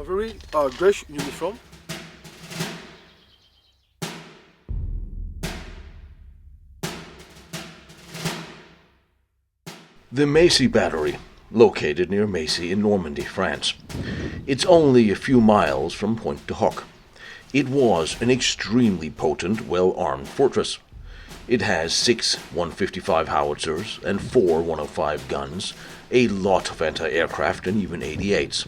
a very great uniform. The Maisy Battery, located near Maisy in Normandy, France. It's only a few miles from Pointe du Hoc. It was an extremely potent, well-armed fortress. It has 6 155 howitzers and 4 105 guns, a lot of anti-aircraft and even 88s.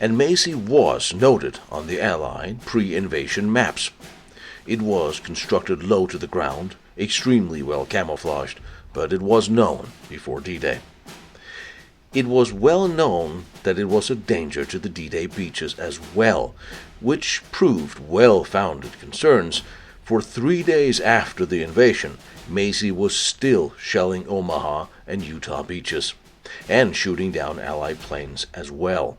And Maisy was noted on the Allied pre-invasion maps. It was constructed low to the ground, extremely well camouflaged, but it was known before D-Day. It was well known that it was a danger to the D-Day beaches as well, which proved well-founded concerns, for 3 days after the invasion, Maisy was still shelling Omaha and Utah beaches, and shooting down Allied planes as well.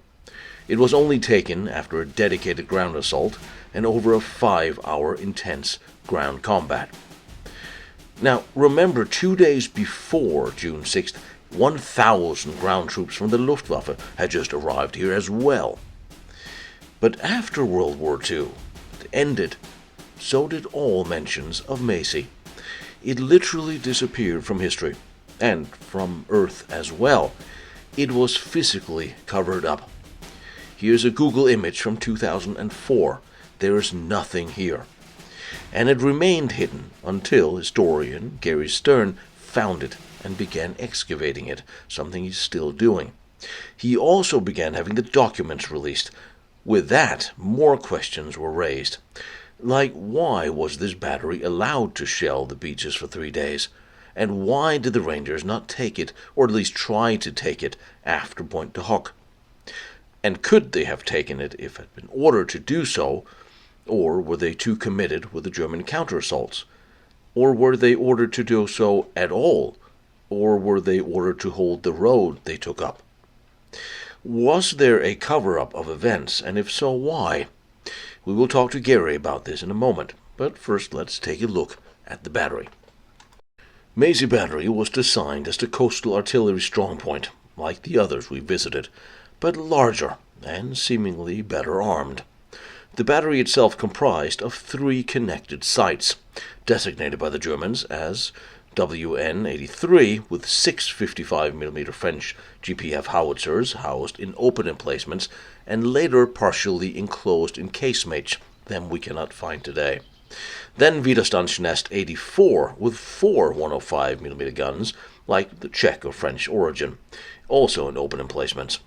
It was only taken after a dedicated ground assault and over a 5-hour intense ground combat. Now, remember, 2 days before June 6th, 1,000 ground troops from the Luftwaffe had just arrived here as well. But after World War II ended, so did all mentions of Maisy. It literally disappeared from history, and from Earth as well. It was physically covered up. Here's a Google image from 2004. There is nothing here. And it remained hidden until historian Gary Stern found it and began excavating it, something he's still doing. He also began having the documents released. With that, more questions were raised. Like, why was this battery allowed to shell the beaches for 3 days? And why did the Rangers not take it, or at least try to take it, after Pointe du Hoc? And could they have taken it if had been ordered to do so, or were they too committed with the German counter-assaults? Or were they ordered to do so at all? Or were they ordered to hold the road they took up? Was there a cover-up of events, and if so, why? We will talk to Gary about this in a moment, but first let's take a look at the battery. Maisy Battery was designed as the coastal artillery strongpoint, like the others we visited, but larger and seemingly better armed. The battery itself comprised of 3 connected sites, designated by the Germans as WN-83, with 6 55mm French GPF howitzers housed in open emplacements and later partially enclosed in casemates, them we cannot find today. Then Widerstandsnest 84 with 4 105mm guns, like the Czech or French origin, also in open emplacements.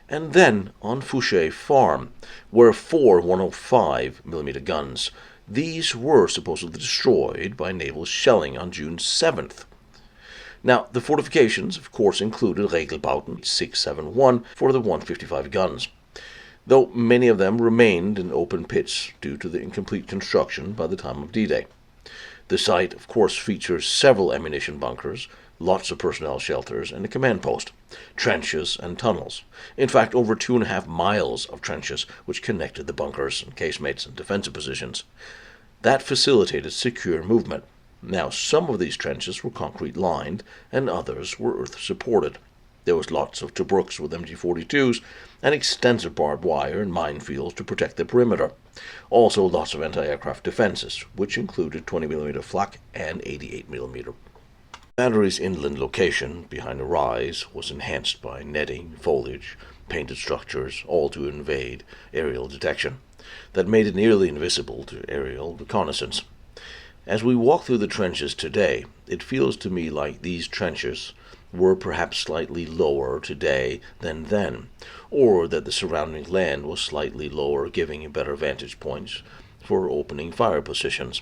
And then on Fouché Farm were 4 105mm guns. These were supposedly destroyed by naval shelling on June 7th. Now, the fortifications, of course, included Regelbauten 671 for the 155 guns, though many of them remained in open pits due to the incomplete construction by the time of D-Day. The site, of course, features several ammunition bunkers, lots of personnel shelters, and a command post, trenches, and tunnels. In fact, over 2.5 miles of trenches which connected the bunkers and casemates and defensive positions. That facilitated secure movement. Now, some of these trenches were concrete-lined, and others were earth-supported. There was lots of Tobruks with MG-42s, and extensive barbed wire and minefields to protect the perimeter. Also lots of anti-aircraft defenses, which included 20mm flak and 88mm. The battery's inland location, behind a rise, was enhanced by netting, foliage, painted structures, all to evade aerial detection. That made it nearly invisible to aerial reconnaissance. As we walk through the trenches today, it feels to me like these trenches were perhaps slightly lower today than then, or that the surrounding land was slightly lower, giving better vantage points for opening fire positions.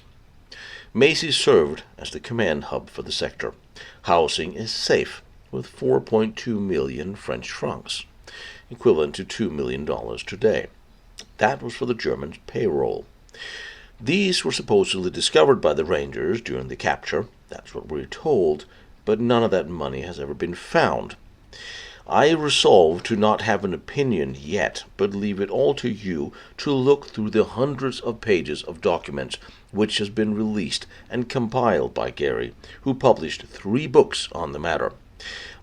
Maisy served as the command hub for the sector. Housing is safe, with 4.2 million French francs, equivalent to $2 million today. That was for the Germans' payroll. These were supposedly discovered by the Rangers during the capture, that's what we're told, but none of that money has ever been found. I resolve to not have an opinion yet, but leave it all to you to look through the hundreds of pages of documents which has been released and compiled by Gary, who published 3 books on the matter.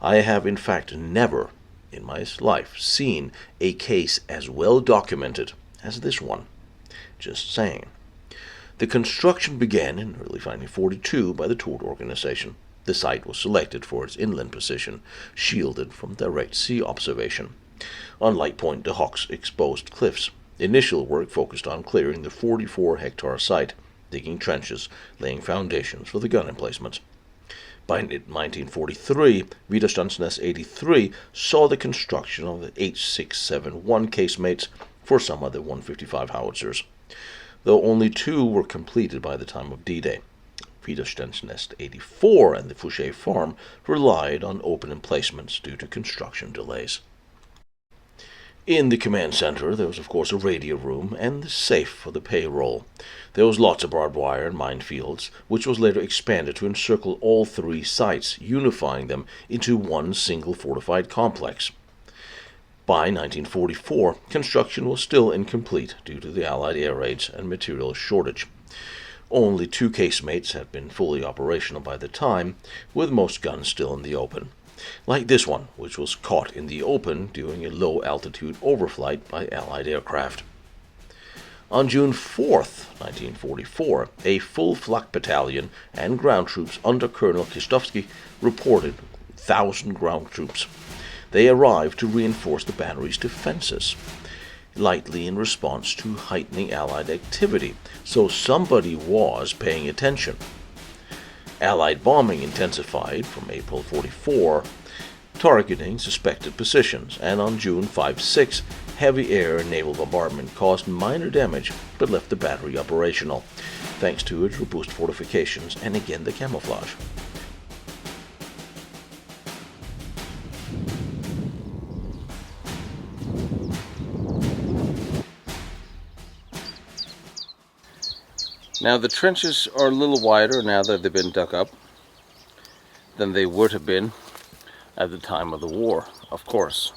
I have in fact never in my life seen a case as well documented as this one. Just saying. The construction began in early 1942 by the Tour Organization. The site was selected for its inland position, shielded from direct sea observation. On Light Point de Hock's exposed cliffs, initial work focused on clearing the 44-hectare site, digging trenches, laying foundations for the gun emplacements. By 1943, Widerstandsnest 83 saw the construction of the H671 casemates for some of the 155 howitzers, though only 2 were completed by the time of D-Day. Widerstandsnest 84 and the Fouché farm relied on open emplacements due to construction delays. In the command center, there was of course a radio room and the safe for the payroll. There was lots of barbed wire and minefields, which was later expanded to encircle all 3 sites, unifying them into one single fortified complex. By 1944, construction was still incomplete due to the Allied air raids and material shortage. Only 2 casemates had been fully operational by the time, with most guns still in the open, like this one, which was caught in the open during a low-altitude overflight by Allied aircraft. On June 4th, 1944, a full flak battalion and ground troops under Colonel Kistowski reported 1,000 ground troops. They arrived to reinforce the battery's defenses, likely in response to heightening Allied activity, so somebody was paying attention. Allied bombing intensified from April 44, targeting suspected positions, and on June 5-6, heavy air and naval bombardment caused minor damage but left the battery operational, thanks to its robust fortifications and again the camouflage. Now the trenches are a little wider now that they've been dug up than they would have been at the time of the war, of course.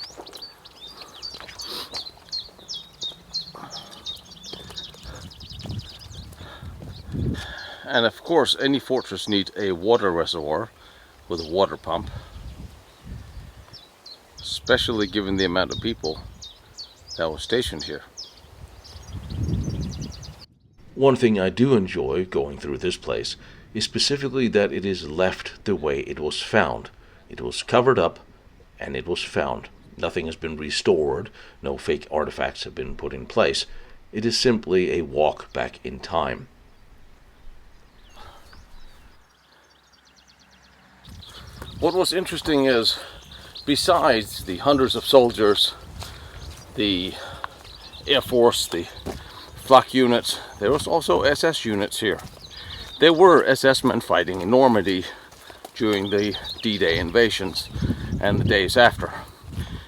And of course any fortress needs a water reservoir with a water pump, especially given the amount of people that was stationed here. One thing I do enjoy going through this place is specifically that it is left the way it was found. It was covered up and it was found. Nothing has been restored, no fake artifacts have been put in place. It is simply a walk back in time. What was interesting is, besides the hundreds of soldiers, the Air Force, the flak units, there was also SS units here. There were SS men fighting in Normandy during the D-Day invasions and the days after.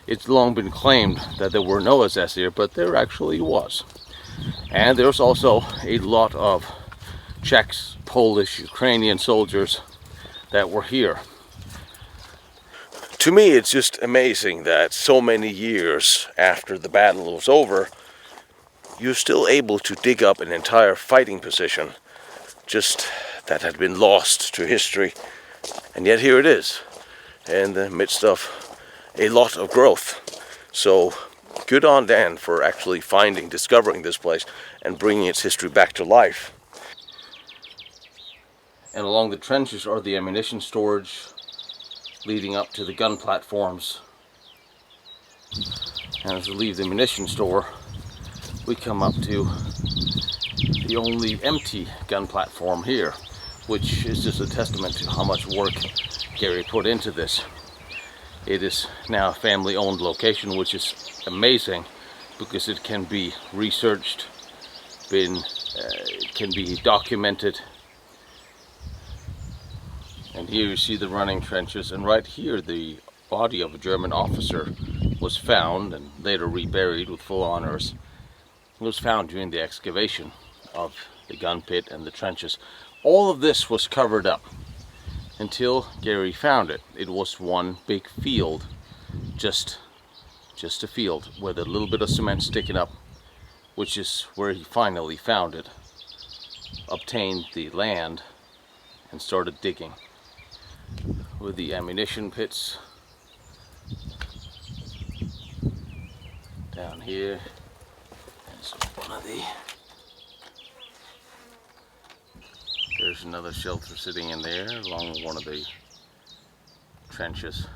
It's long been claimed that there were no SS here, but there actually was. And there's also a lot of Czechs, Polish, Ukrainian soldiers that were here. To me, it's just amazing that so many years after the battle was over, you're still able to dig up an entire fighting position just that had been lost to history. And yet here it is, in the midst of a lot of growth. So good on Dan for actually discovering this place and bringing its history back to life. And along the trenches are the ammunition storage leading up to the gun platforms. And as we leave the ammunition store, we come up to the only empty gun platform here, which is just a testament to how much work Gary put into this. It is now a family-owned location, which is amazing because it can be researched, it can be documented. And here you see the running trenches, and right here the body of a German officer was found and later reburied with full honors. It was found during the excavation of the gun pit and the trenches. All of this was covered up until Gary found it. It was one big field, just a field with a little bit of cement sticking up, which is where he finally found it, obtained the land, and started digging. With the ammunition pits Down here is one of the... There's another shelter sitting in there along with one of the trenches.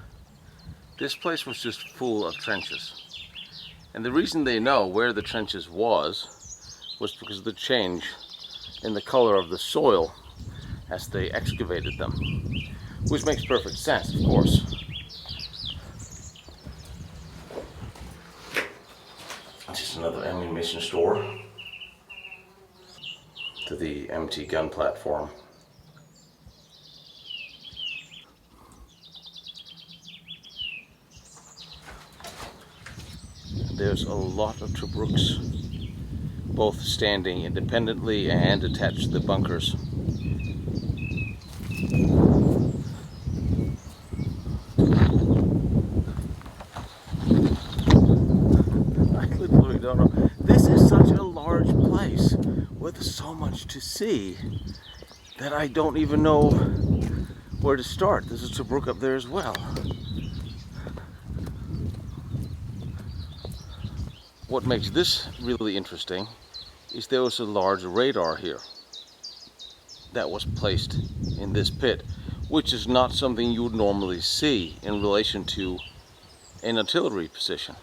This place was just full of trenches. And the reason they know where the trenches was because of the change in the color of the soil as they excavated them. Which makes perfect sense, of course. Just another ammunition store to the empty gun platform. There's a lot of Tobruks, both standing independently and attached to the bunkers. I literally don't know. This is such a large place with so much to see that I don't even know where to start. There's a Tobruk up there as well. What makes this really interesting is there was a large radar here that was placed in this pit, which is not something you would normally see in relation to an artillery position.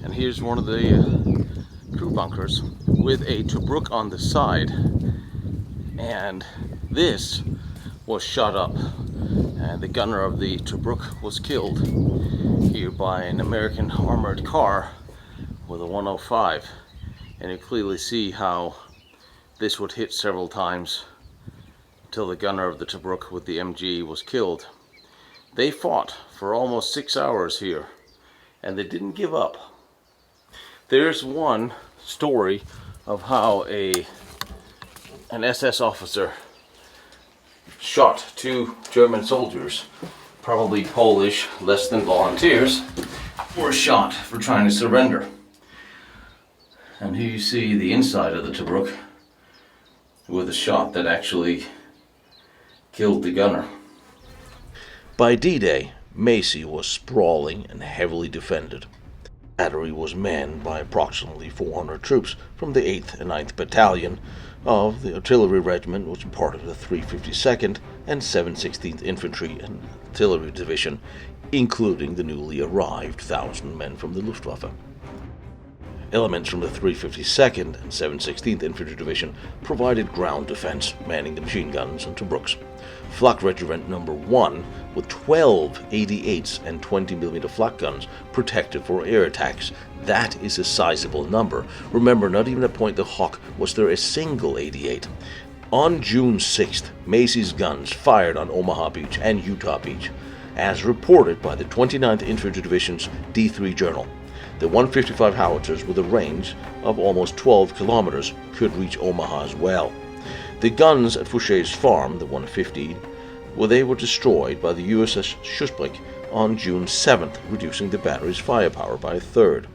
And here's one of the crew bunkers with a Tobruk on the side, and this was shot up, and the gunner of the Tobruk was killed here by an American armored car with a 105, and you clearly see how this would hit several times till the gunner of the Tobruk with the MG was killed. They fought for almost 6 hours here, and they didn't give up. There's one story of how an SS officer shot 2 German soldiers, probably Polish, less than volunteers, were shot for trying to surrender. And here you see the inside of the Tobruk with a shot that actually killed the gunner. By D-Day, Maisy was sprawling and heavily defended. The battery was manned by approximately 400 troops from the 8th and 9th Battalion of the Artillery Regiment, which was part of the 352nd and 716th Infantry and Artillery Division, including the newly arrived 1,000 men from the Luftwaffe. Elements from the 352nd and 716th Infantry Division provided ground defense, manning the machine guns and Tobruks. Flak Regiment No. 1, with 12 88s and 20mm flak guns, protected for air attacks. That is a sizable number. Remember, not even at Point de Hoc was there a single 88. On June 6th, Maisy's guns fired on Omaha Beach and Utah Beach, as reported by the 29th Infantry Division's D3 Journal. The 155 howitzers with a range of almost 12 kilometers could reach Omaha as well. The guns at Fouché's farm, the 150, they were destroyed by the USS Schutzbrick on June 7th, reducing the battery's firepower by a third.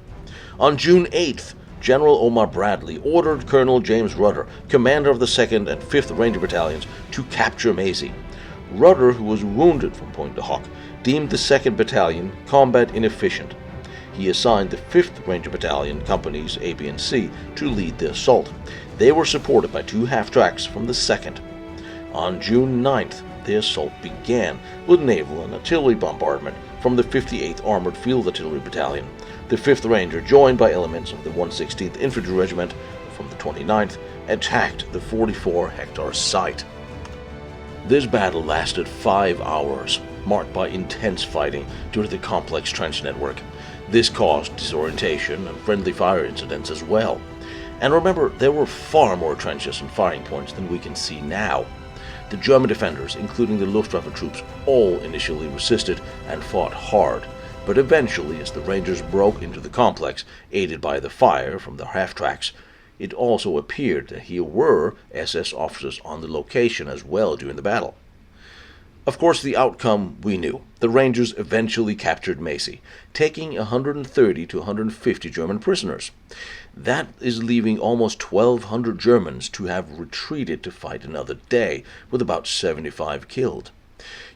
On June 8th, General Omar Bradley ordered Colonel James Rudder, commander of the 2nd and 5th Ranger Battalions, to capture Maisy. Rudder, who was wounded from Point de Hoc, deemed the 2nd Battalion combat inefficient. He assigned the 5th Ranger Battalion companies A, B, and C to lead the assault. They were supported by 2 half-tracks from the 2nd. On June 9th, the assault began with naval and artillery bombardment from the 58th Armored Field Artillery Battalion. The 5th Ranger, joined by elements of the 116th Infantry Regiment from the 29th, attacked the 44-hectare site. This battle lasted 5 hours, marked by intense fighting due to the complex trench network. This caused disorientation and friendly fire incidents as well. And remember, there were far more trenches and firing points than we can see now. The German defenders, including the Luftwaffe troops, all initially resisted and fought hard, but eventually, as the Rangers broke into the complex, aided by the fire from the half-tracks, it also appeared that here were SS officers on the location as well during the battle. Of course, the outcome we knew. The Rangers eventually captured Maisy, taking 130 to 150 German prisoners. That is leaving almost 1,200 Germans to have retreated to fight another day, with about 75 killed.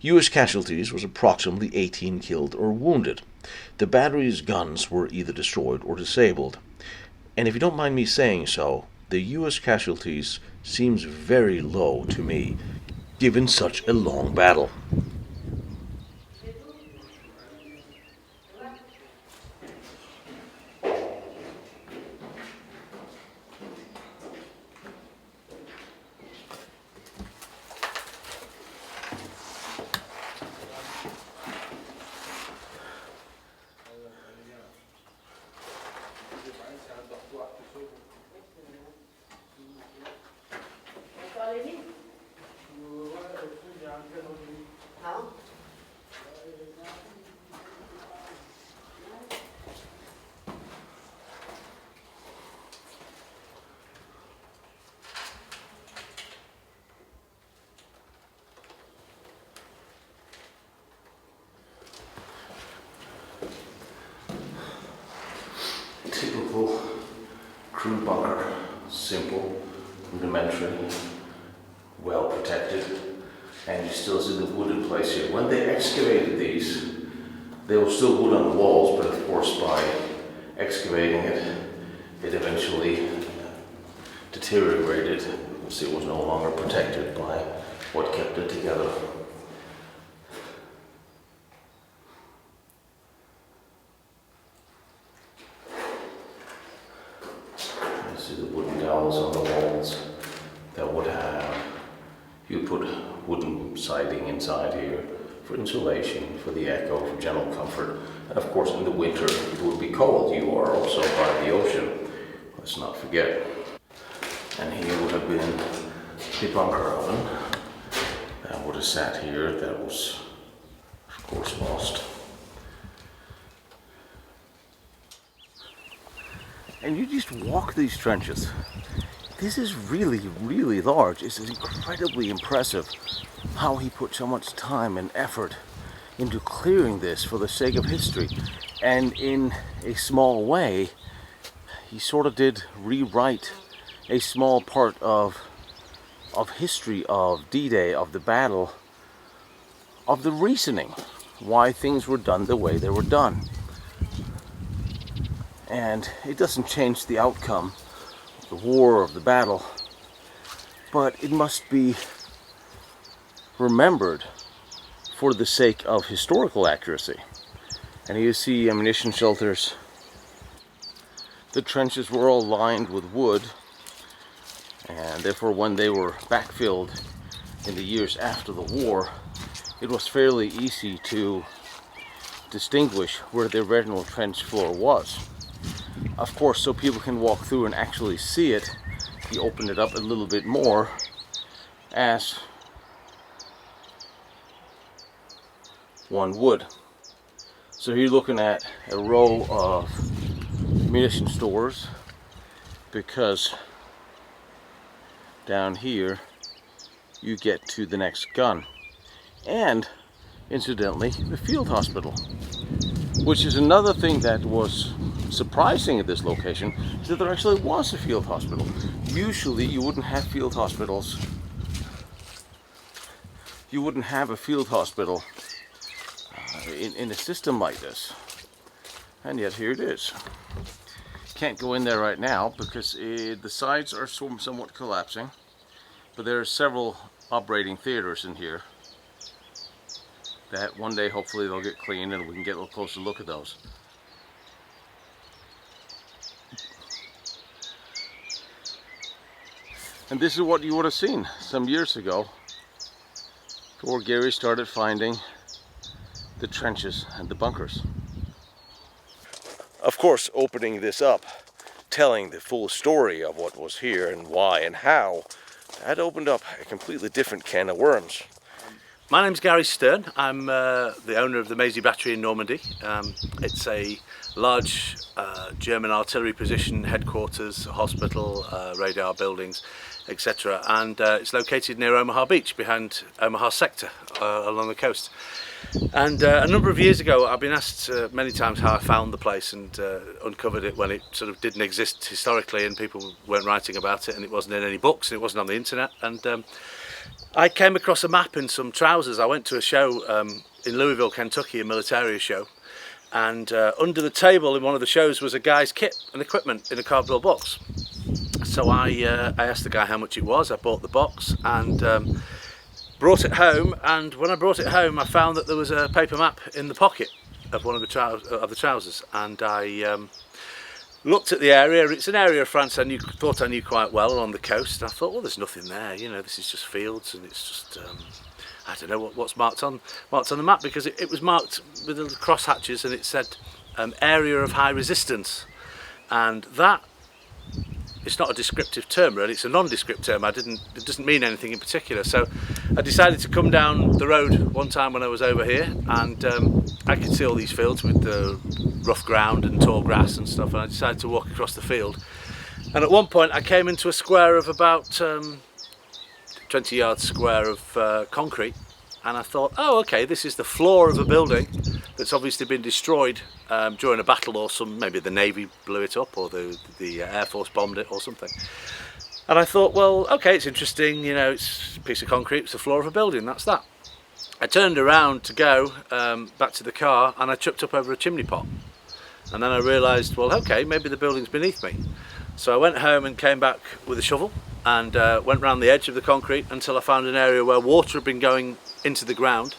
U.S. casualties was approximately 18 killed or wounded. The battery's guns were either destroyed or disabled. And if you don't mind me saying so, the U.S. casualties seems very low to me, given such a long battle. Typical crew bunker, simple, rudimentary, well protected, and you still see the wood in place here. When they excavated these, there was still wood on the walls, but of course by excavating it, it eventually deteriorated. You see, it was no longer protected by what kept it together. See the wooden dowels on the walls that would have, you put wooden siding inside here for insulation, for the echo, for general comfort. And of course in the winter it would be cold. You are also by the ocean, let's not forget. And here would have been the bunker oven that would have sat here, that was of course lost. And you just walk these trenches. This is really, really large. It's incredibly impressive how he put so much time and effort into clearing this for the sake of history. And in a small way, he sort of did rewrite a small part of history of D-Day, of the battle, of the reasoning, why things were done the way they were done. And it doesn't change the outcome of the war, of the battle, but it must be remembered for the sake of historical accuracy. And you see ammunition shelters. The trenches were all lined with wood, and therefore when they were backfilled in the years after the war, it was fairly easy to distinguish where the original trench floor was. Of course, so people can walk through and actually see it, he opened it up a little bit more as one would. So you're looking at a row of munition stores, because down here you get to the next gun. And incidentally, the field hospital, which is another thing that was surprising at this location, is that there actually was a field hospital. Usually you wouldn't have field hospitals. You wouldn't have a field hospital in a system like this. And yet here it is. Can't go in there right now because the sides are somewhat collapsing. But there are several operating theaters in here that one day hopefully they'll get cleaned and we can get a little closer look at those. And this is what you would have seen some years ago, before Gary started finding the trenches and the bunkers. Of course, opening this up, telling the full story of what was here and why and how, that opened up a completely different can of worms. My name's Gary Stern. I'm the owner of the Maisy battery in Normandy. It's a large German artillery position, headquarters, hospital, radar buildings, etc. And it's located near Omaha Beach, behind Omaha sector, along the coast. And a number of years ago I've been asked many times how I found the place and uncovered it when it sort of didn't exist historically and people weren't writing about it and it wasn't in any books and it wasn't on the internet. And I came across a map in some trousers. I went to a show in Louisville, Kentucky, a military show, and under the table in one of the shows was a guy's kit and equipment in a cardboard box. So I asked the guy how much it was. I bought the box and brought it home, and when I brought it home I found that there was a paper map in the pocket of one of the trousers, and I looked at the area. It's an area of France I thought I knew quite well along the coast. And I thought, well, there's nothing there, you know, this is just fields, and it's just I don't know what's marked on the map, because it was marked with little cross hatches and it said area of high resistance, and that it's not a descriptive term really, it's a nondescript term. It doesn't mean anything in particular. So I decided to come down the road one time when I was over here, and I could see all these fields with the rough ground and tall grass and stuff, and I decided to walk across the field. And at one point I came into a square of about 20 yards square of concrete, and I thought, oh okay, this is the floor of a building that's obviously been destroyed during a battle, or maybe the Navy blew it up, or the Air Force bombed it or something. And I thought, well, okay, it's interesting, you know, it's a piece of concrete, it's the floor of a building, that's that. I turned around to go back to the car, and I tripped up over a chimney pot. And then I realised, well, okay, maybe the building's beneath me. So I went home and came back with a shovel and went round the edge of the concrete until I found an area where water had been going into the ground,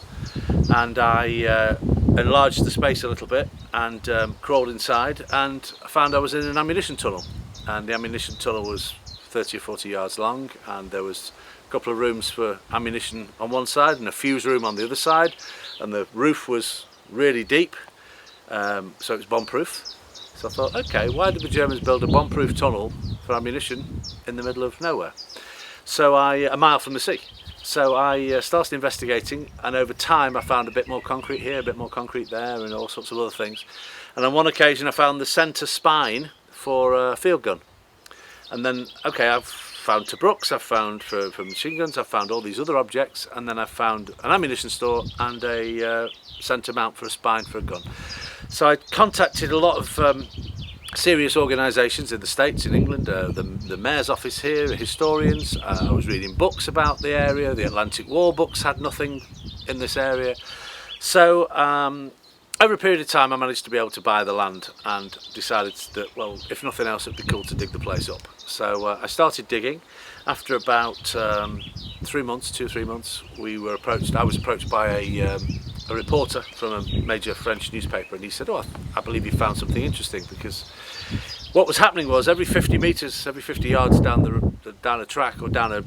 and I enlarged the space a little bit and crawled inside, and I found I was in an ammunition tunnel, and the ammunition tunnel was 30 or 40 yards long, and there was a couple of rooms for ammunition on one side and a fuse room on the other side, and the roof was really deep, so it was bomb-proof. So I thought, okay, why did the Germans build a bomb-proof tunnel for ammunition in the middle of nowhere? So a mile from the sea. So I started investigating, and over time I found a bit more concrete here, a bit more concrete there, and all sorts of other things. And on one occasion I found the centre spine for a field gun. And then, okay, I've found Tobruks, I've found for machine guns, I've found all these other objects, and then I've found an ammunition store and a centre mount for a spine for a gun. So I contacted a lot of serious organisations in the States, in England, the Mayor's office here, historians. I was reading books about the area. The Atlantic War books had nothing in this area. So over a period of time I managed to be able to buy the land, and decided that, well, if nothing else, it'd be cool to dig the place up. So I started digging. After about 2 or 3 months, I was approached by a reporter from a major French newspaper, and he said, oh, I believe you found something interesting, because what was happening was every 50 metres, every 50 yards down a track or down a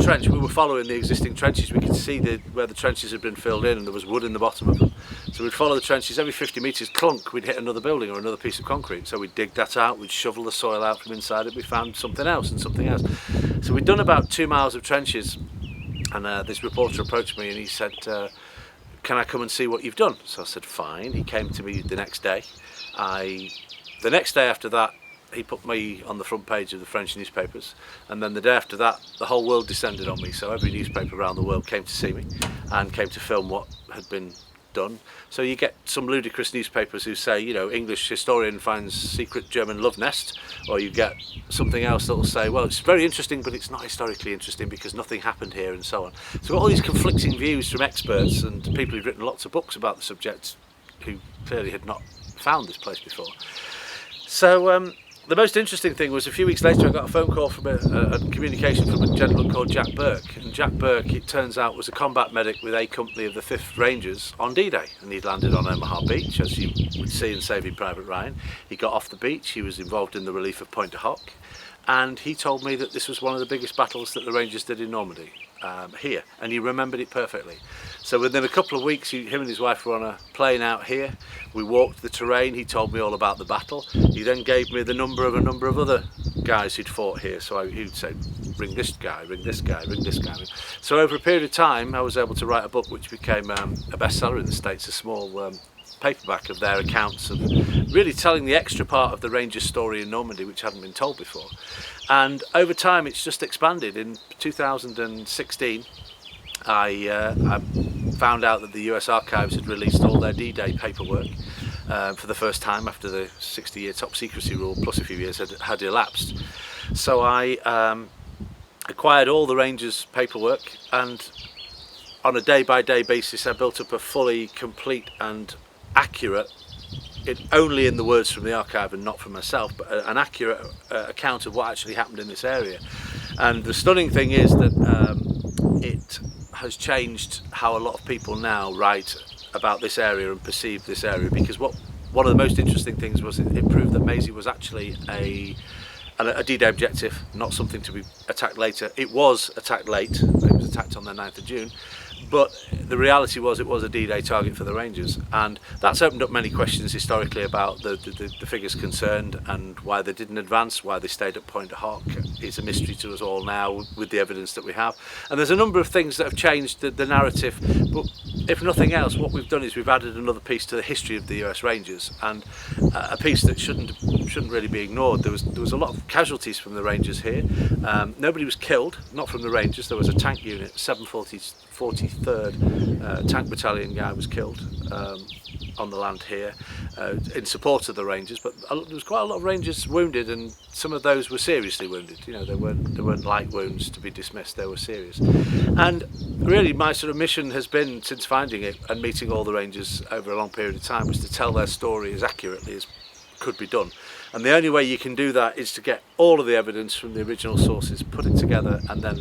trench, we were following the existing trenches. We could see where the trenches had been filled in, and there was wood in the bottom of them. So we'd follow the trenches. Every 50 metres, clunk, we'd hit another building or another piece of concrete. So we'd dig that out, we'd shovel the soil out from inside it, we found something else and something else. So we'd done about 2 miles of trenches, and this reporter approached me and he said, can I come and see what you've done? So I said, fine. He came to me the next day. The next day after that, he put me on the front page of the French newspapers, and then the day after that, the whole world descended on me. So every newspaper around the world came to see me and came to film what had been done. So you get some ludicrous newspapers who say, you know, English historian finds secret German love nest, or you get something else that will say, well, it's very interesting, but it's not historically interesting because nothing happened here, and so on. So we've got all these conflicting views from experts and people who've written lots of books about the subject, who clearly had not found this place before. So the most interesting thing was, a few weeks later I got a phone call from a communication from a gentleman called Jack Burke, and Jack Burke, it turns out, was a combat medic with A Company of the 5th Rangers on D-Day, and he'd landed on Omaha Beach, as you would see in Saving Private Ryan. He got off the beach, he was involved in the relief of Pointe du Hoc, and he told me that this was one of the biggest battles that the Rangers did in Normandy, here, and he remembered it perfectly. So within a couple of weeks, him and his wife were on a plane out here. We walked the terrain. He told me all about the battle. He then gave me the number of a number of other guys who'd fought here. So he'd say, ring this guy, ring this guy, ring this guy. So over a period of time, I was able to write a book which became a bestseller in the States, a small paperback of their accounts of really telling the extra part of the Rangers story in Normandy, which hadn't been told before. And over time, it's just expanded. In 2016, I found out that the US Archives had released all their D-Day paperwork for the first time after the 60-year top secrecy rule plus a few years had elapsed. So I acquired all the Rangers paperwork, and on a day-by-day basis I built up a fully complete and accurate, only in the words from the archive and not from myself, but an accurate account of what actually happened in this area. And the stunning thing is that it has changed how a lot of people now write about this area and perceive this area, because one of the most interesting things was it proved that Maisy was actually a D-Day objective, not something to be attacked later. It was attacked late, it was attacked on the 9th of June, but the reality was it was a D-Day target for the Rangers, and that's opened up many questions historically about the figures concerned and why they didn't advance, why they stayed at Point de Hoc. It's a mystery to us all now with the evidence that we have, and there's a number of things that have changed the narrative, but if nothing else, what we've done is we've added another piece to the history of the US Rangers, and a piece that shouldn't really be ignored. There was a lot of casualties from the Rangers here. Nobody was killed, not from the Rangers. There was a tank unit, 743rd Tank Battalion guy was killed on the land here in support of the Rangers, but there was quite a lot of Rangers wounded, and some of those were seriously wounded. You know, they weren't light wounds to be dismissed, they were serious. And really my sort of mission has been, since finding it and meeting all the Rangers over a long period of time, was to tell their story as accurately as could be done. And the only way you can do that is to get all of the evidence from the original sources, put it together, and then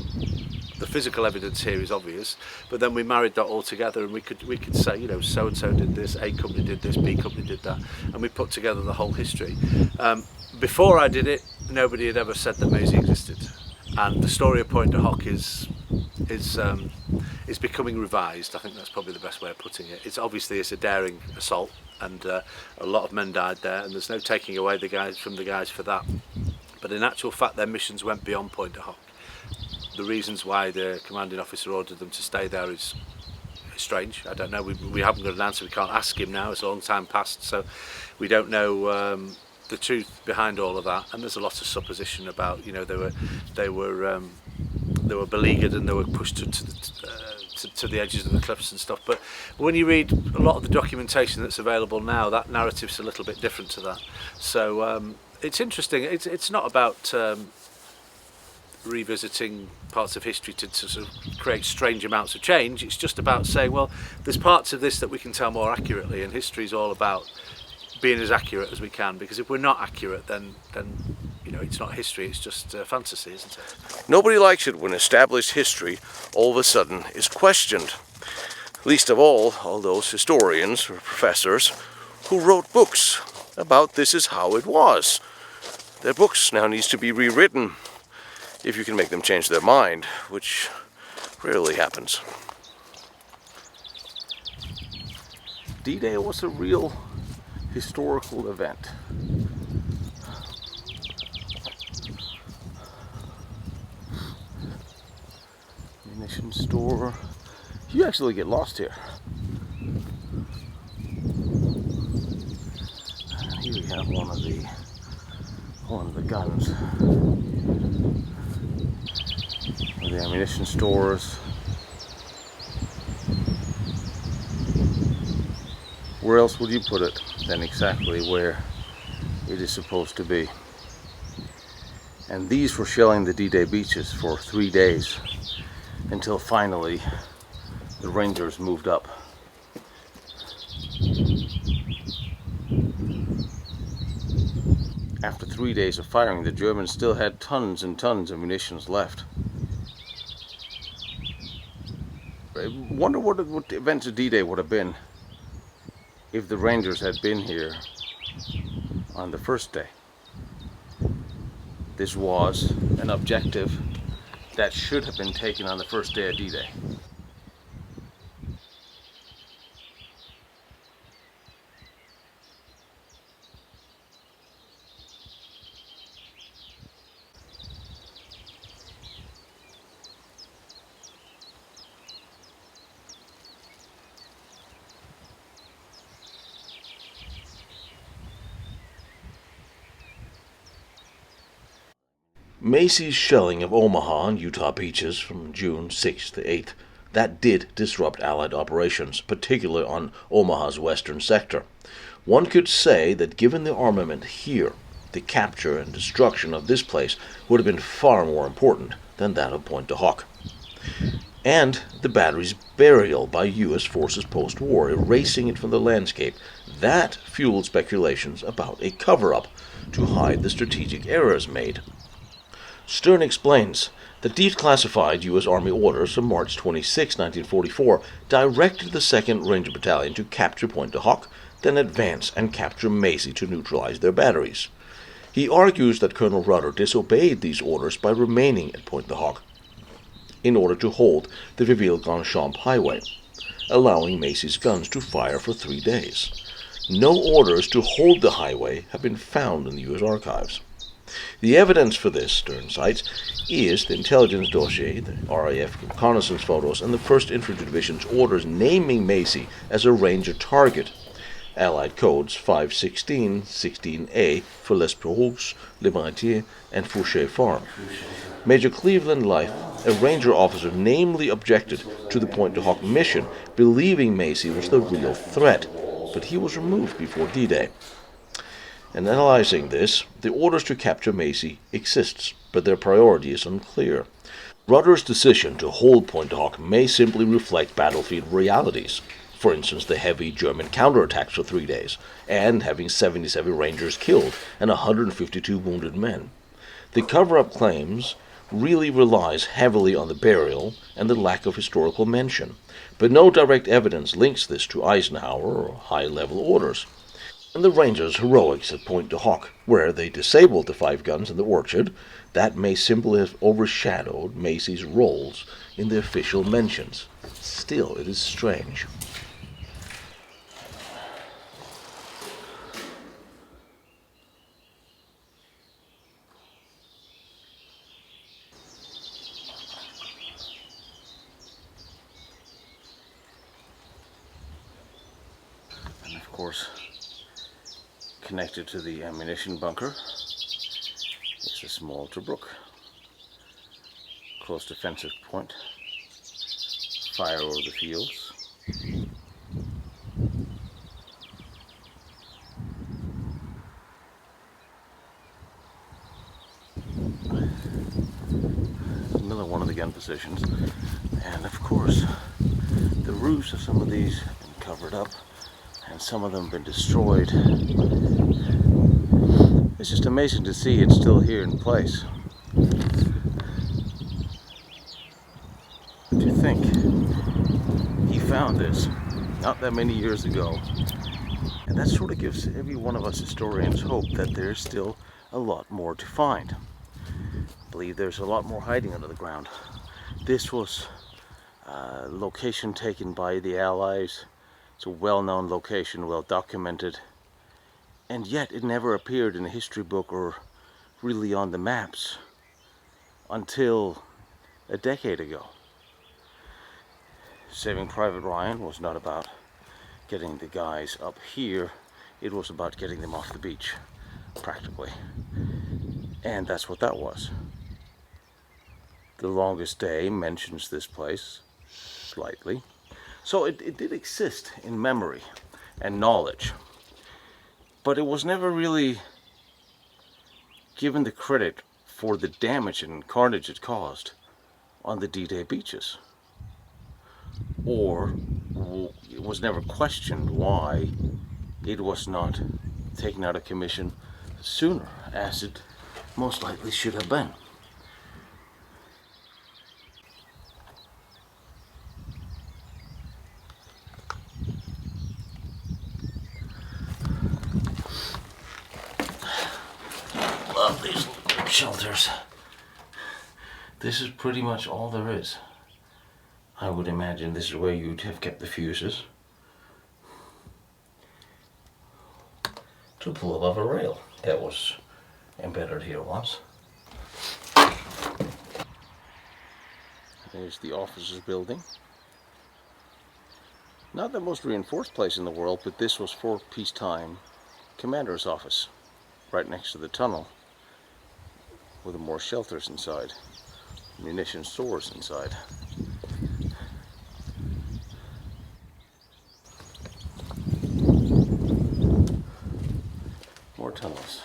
the physical evidence here is obvious, but then we married that all together, and we could say, you know, so and so did this, A company did this, B company did that, and we put together the whole history. Before I did it, nobody had ever said that Maisy existed, and the story of Point de Hoc is becoming revised. I think that's probably the best way of putting it. It's a daring assault, and a lot of men died there, and there's no taking away the guys for that. But in actual fact, their missions went beyond Point de Hoc. The reasons why the commanding officer ordered them to stay there is strange. I don't know. We haven't got an answer. We can't ask him now. It's a long time past, so we don't know the truth behind all of that. And there's a lot of supposition about, you know, they were beleaguered and they were pushed to the edges of the cliffs and stuff. But when you read a lot of the documentation that's available now, that narrative's a little bit different to that. So it's interesting. It's not about revisiting parts of history to sort of create strange amounts of change. It's just about saying, well, there's parts of this that we can tell more accurately, and history is all about being as accurate as we can, because if we're not accurate, then you know, it's not history, it's just fantasy, isn't it? Nobody likes it when established history all of a sudden is questioned. Least of all those historians or professors who wrote books about this is how it was. Their books now needs to be rewritten, if you can make them change their mind, which rarely happens. D-Day was a real historical event. Munition store. You actually get lost here. And here we have one of the guns. The ammunition stores. Where else would you put it than exactly where it is supposed to be? And these were shelling the D-Day beaches for 3 days until finally the Rangers moved up. After 3 days of firing, the Germans still had tons and tons of munitions left. I wonder what the events of D-Day would have been if the Rangers had been here on the first day. This was an objective that should have been taken on the first day of D-Day. Macy's shelling of Omaha and Utah beaches from June 6th to 8th, that did disrupt Allied operations, particularly on Omaha's western sector. One could say that given the armament here, the capture and destruction of this place would have been far more important than that of Pointe du Hoc. And the battery's burial by U.S. forces post-war, erasing it from the landscape, that fueled speculations about a cover-up to hide the strategic errors made. Stern explains that declassified U.S. Army orders from March 26, 1944, directed the 2nd Ranger Battalion to capture Pointe du Hoc, then advance and capture Maisy to neutralize their batteries. He argues that Colonel Rudder disobeyed these orders by remaining at Pointe du Hoc in order to hold the Veville-Grandchamp highway, allowing Macy's guns to fire for 3 days. No orders to hold the highway have been found in the U.S. archives. The evidence for this, Stern cites, is the intelligence dossier, the RAF reconnaissance photos, and the 1st Infantry Division's orders naming Maisy as a Ranger target. Allied codes 516, 16A for Les Perroux, Le Maritier, and Fouché Farm. Major Cleveland Life, a Ranger officer, namely objected to the Pointe du Hoc mission, believing Maisy was the real threat, but he was removed before D-Day. In analyzing this, the orders to capture Maisy exists, but their priority is unclear. Rudder's decision to hold Pointe du Hoc may simply reflect battlefield realities. For instance, the heavy German counterattacks for 3 days, and having 77 Rangers killed and 152 wounded men. The cover-up claims really relies heavily on the burial and the lack of historical mention, but no direct evidence links this to Eisenhower or high-level orders. And the Rangers' heroics at Pointe du Hoc, where they disabled the 5 guns in the orchard, that may simply have overshadowed Macy's roles in the official mentions. Still, it is strange. And of course, connected to the ammunition bunker is a small brook. Close defensive point. Fire over the fields. Another one of the gun positions. And of course, the roofs of some of these have been covered up, and some of them have been destroyed. It's just amazing to see it's still here in place. To think he found this not that many years ago, and that sort of gives every one of us historians hope that there's still a lot more to find. I believe there's a lot more hiding under the ground. This was a location taken by the Allies. It's a well-known location, well documented, and yet it never appeared in a history book or really on the maps until a decade ago. Saving Private Ryan was not about getting the guys up here, it was about getting them off the beach, practically. And that's what that was. The Longest Day mentions this place slightly. So it did exist in memory and knowledge, but it was never really given the credit for the damage and carnage it caused on the D-Day beaches. Or it was never questioned why it was not taken out of commission sooner, as it most likely should have been. Love these shelters. This is pretty much all there is. I would imagine this is where you'd have kept the fuses to pull above a rail that was embedded here once. There's the officers' building. Not the most reinforced place in the world, but this was for peacetime commander's office, right next to the tunnel. with more shelters inside, munition stores inside. More tunnels.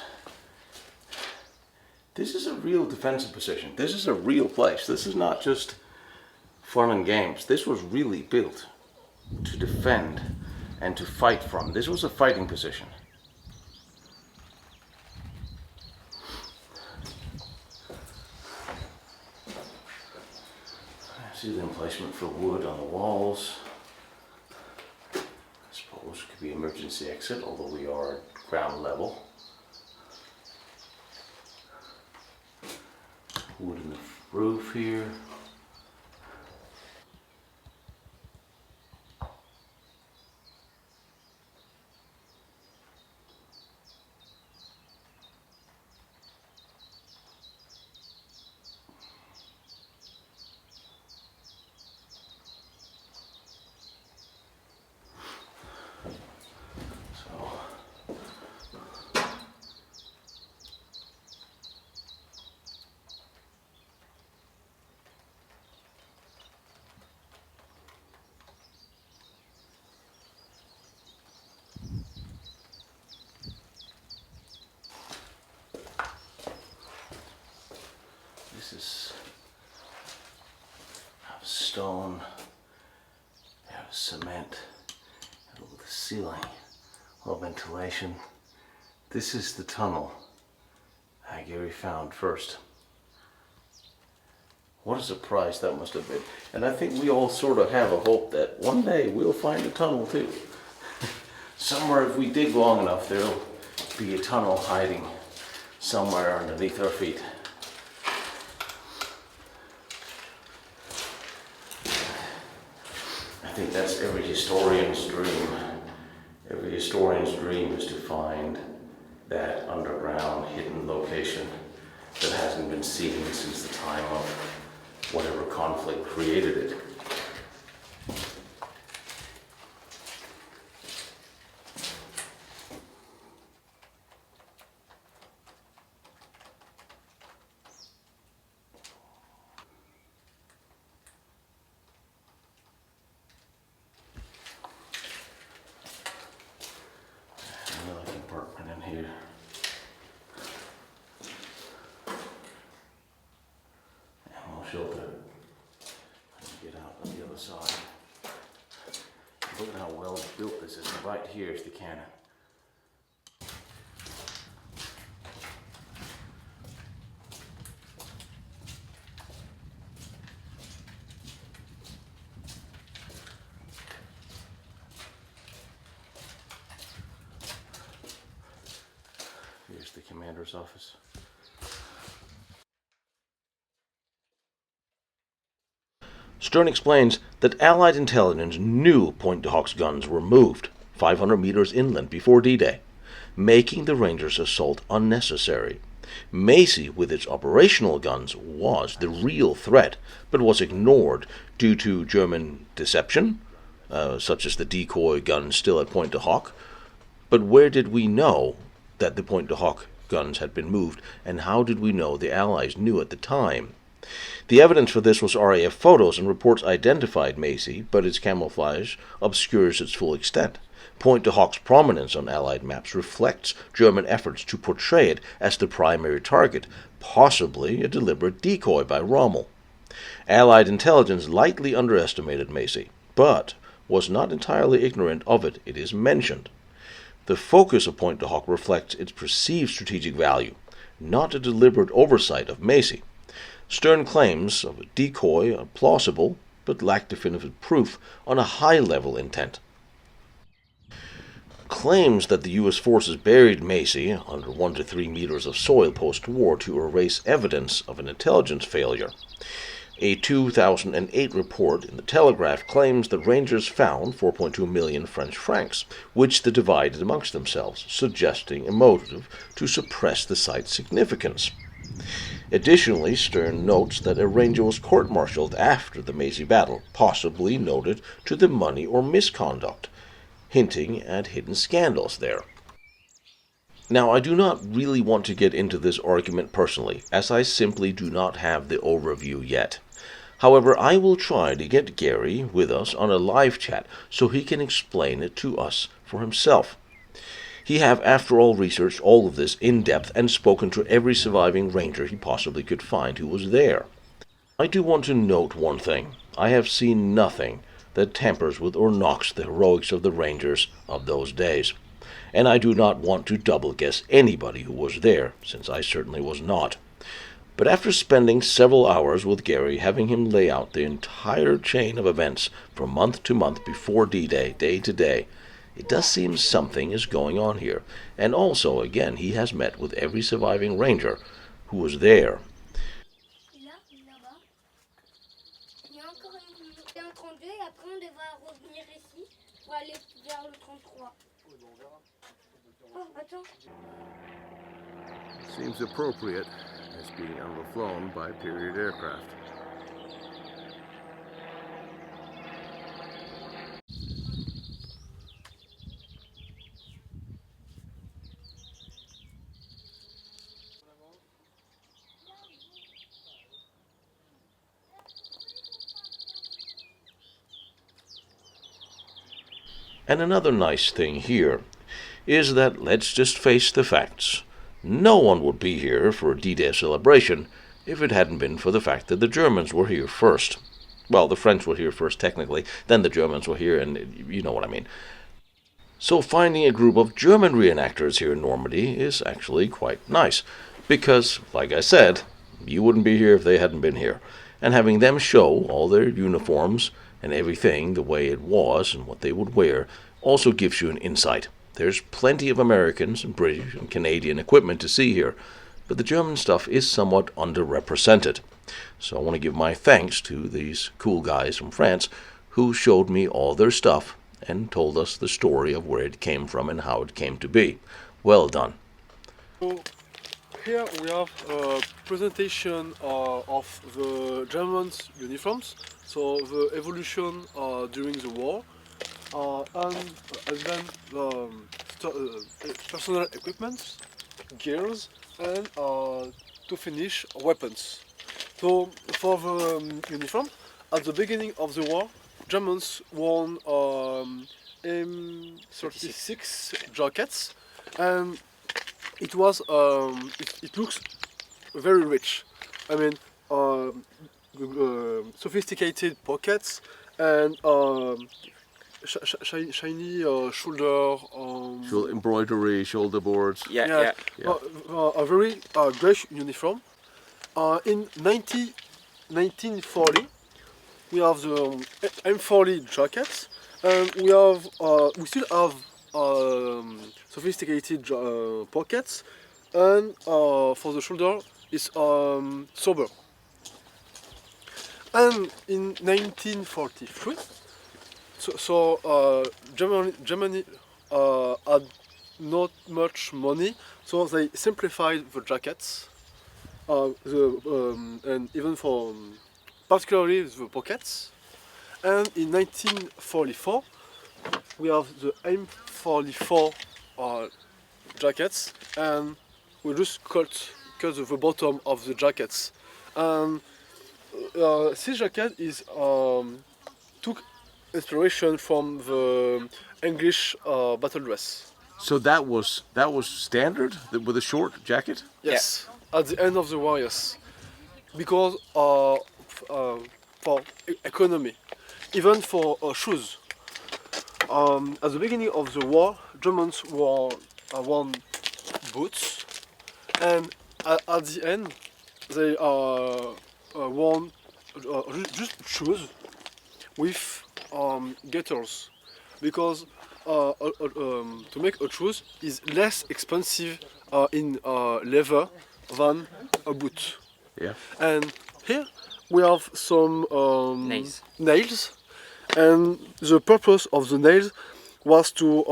This is a real defensive position. This is a real place. This is not just fun and games. This was really built to defend and to fight from. This was a fighting position. I see the emplacement for wood on the walls. I suppose it could be emergency exit, although we are at ground level. Wood in the roof here. This is out of stone, out of cement, and with the ceiling, all ventilation. This is the tunnel Gary found first. What a surprise that must have been. And I think we all sort of have a hope that one day we'll find a tunnel too. Somewhere, if we dig long enough, there'll be a tunnel hiding somewhere underneath our feet. I think that's every historian's dream. Every historian's dream is to find that underground hidden location that hasn't been seen since the time of whatever conflict created it. Another compartment in here. Ammo shelter. Get out on the other side. Look at how well built this is. Right here is the cannon. Here's the commander's office. Stern explains that Allied intelligence knew Pointe du Hoc's guns were moved 500 meters inland before D-Day, making the Rangers' assault unnecessary. Maisy, with its operational guns, was the real threat, but was ignored due to German deception, such as the decoy guns still at Pointe du Hoc. But where did we know that the Pointe du Hoc guns had been moved, and how did we know the Allies knew at the time? The evidence for this was RAF photos, and reports identified Maisy, but its camouflage obscures its full extent. Pointe du Hoc's prominence on Allied maps reflects German efforts to portray it as the primary target, possibly a deliberate decoy by Rommel. Allied intelligence lightly underestimated Maisy, but was not entirely ignorant of it, it is mentioned. The focus of Pointe du Hoc reflects its perceived strategic value, not a deliberate oversight of Maisy. Stern claims of a decoy are plausible, but lack definitive proof on a high-level intent. Claims that the U.S. forces buried Maisy under 1 to 3 meters of soil post-war to erase evidence of an intelligence failure. A 2008 report in the Telegraph claims that Rangers found 4.2 million French francs, which they divided amongst themselves, suggesting a motive to suppress the site's significance. Additionally, Stern notes that a Ranger was court-martialed after the Maisy battle, possibly noted to the money or misconduct, hinting at hidden scandals there. Now, I do not really want to get into this argument personally, as I simply do not have the overview yet. However, I will try to get Gary with us on a live chat so he can explain it to us for himself. He have, after all, researched all of this in depth and spoken to every surviving ranger he possibly could find who was there. I do want to note one thing. I have seen nothing that tampers with or knocks the heroics of the rangers of those days. And I do not want to double guess anybody who was there, since I certainly was not. But after spending several hours with Gary, having him lay out the entire chain of events from month to month before D-Day, day to day, it does seem something is going on here. And also, again, he has met with every surviving ranger who was there. Seems appropriate as being overflown by period aircraft. And another nice thing here is that, let's just face the facts, no one would be here for a D-Day celebration if it hadn't been for the fact that the Germans were here first. Well, the French were here first technically, then the Germans were here, and you know what I mean. So finding a group of German reenactors here in Normandy is actually quite nice, because, like I said, you wouldn't be here if they hadn't been here. And having them show all their uniforms and everything the way it was and what they would wear also gives you an insight. There's plenty of Americans and British and Canadian equipment to see here, but the German stuff is somewhat underrepresented. So I want to give my thanks to these cool guys from France who showed me all their stuff and told us the story of where it came from and how it came to be. Well done. So here we have a presentation of the Germans' uniforms, so the evolution during the war, and then personal equipment, gears, and to finish weapons. So for the uniform, at the beginning of the war, Germans won M36 jackets, and it was it looks very rich. I mean, sophisticated pockets and shiny shoulder. Embroidery, shoulder boards. Yeah. A very great uniform. In 1940, we have the M40 jackets, and we still have sophisticated pockets, and for the shoulder is sober. And in 1943, Germany had not much money, so they simplified the jackets, and even for particularly the pockets. And in 1944, we have the M44 jackets, and we just cut the bottom of the jackets. And this jacket is took inspiration from the English battle dress. So that was standard with a short jacket. Yes, at the end of the war, yes, because for economy, even for shoes. At the beginning of the war, Germans wore boots, and at the end they worn just shoes with gaiters, because to make a shoes is less expensive in leather than a boot. Yeah. And here we have some nails, and the purpose of the nails was to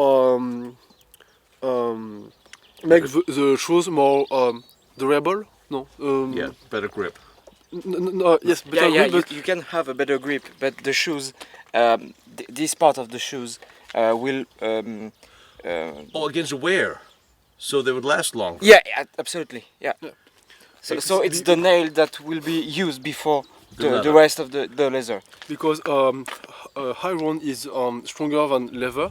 make the shoes more durable. No. Yeah, better grip. Yes, better grip, but you can have a better grip, but the shoes, this part of the shoes will. Against the wear. So they would last longer. Yeah, absolutely. Yeah. Yeah. So it's the nail that will be used before the leather. rest of the leather. Because iron is stronger than leather,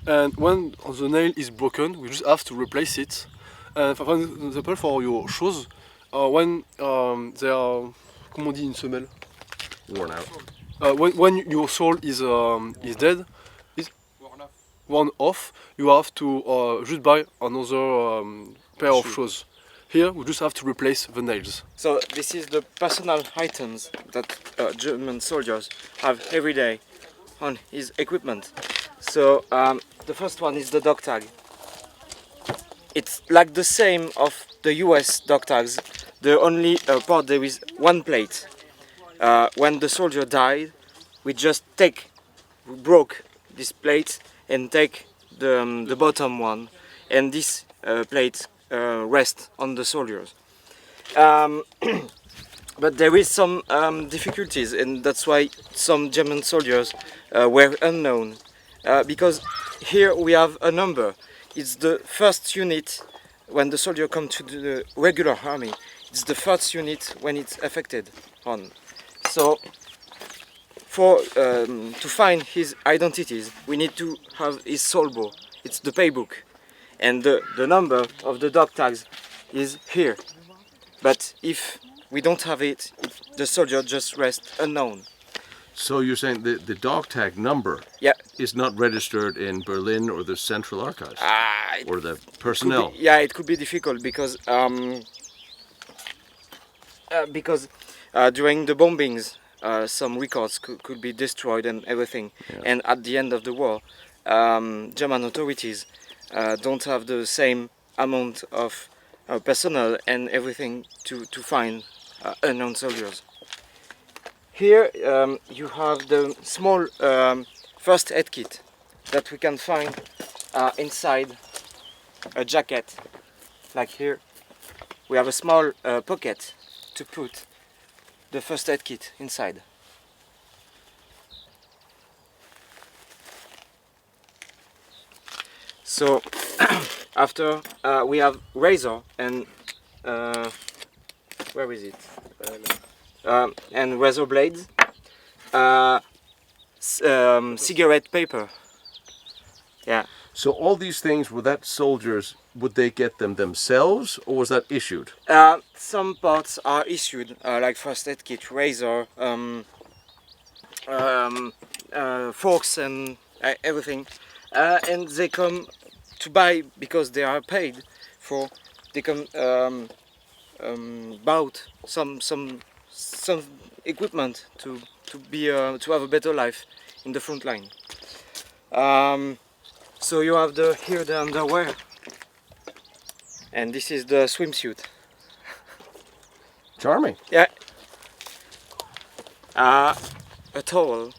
and when the nail is broken, we just have to replace it. And for example, for your shoes, when they are, comment on dit une semelle? Worn out. When your sole is dead, is worn off, you have to just buy another pair of shoes. Here we just have to replace the nails. So this is the personal items that German soldiers have every day on his equipment. So the first one is the dog tag. It's like the same of the US dog tags. The only part there is one plate. When the soldier died, we broke this plate and take the bottom one, and this plate rest on the soldiers. But there is some difficulties, and that's why some German soldiers were unknown. Because here we have a number. It's the first unit when the soldier comes to the regular army. It's the first unit when it's affected on. So to find his identities, we need to have his solbo. It's the paybook. And the number of the dog tags is here. But if we don't have it, the soldier just rests unknown. So you're saying the dog tag number is not registered in Berlin or the Central Archives? Or the personnel? It could be difficult because during the bombings, some records could be destroyed and everything. Yeah. And at the end of the war, German authorities don't have the same amount of personnel and everything to find unknown soldiers. Here you have the small first aid kit that we can find inside a jacket. Like here, we have a small pocket to put the first aid kit inside. So after we have razor and where is it? And razor blades, cigarette paper. Yeah. So all these things, were that soldiers, would they get them themselves, or was that issued? Some parts are issued, like first aid kit, razor, forks and everything, and they come to buy because they are paid for. They come bought some equipment to have a better life in the front line. So you have here the underwear, and this is the swimsuit. Charming. Yeah. A towel,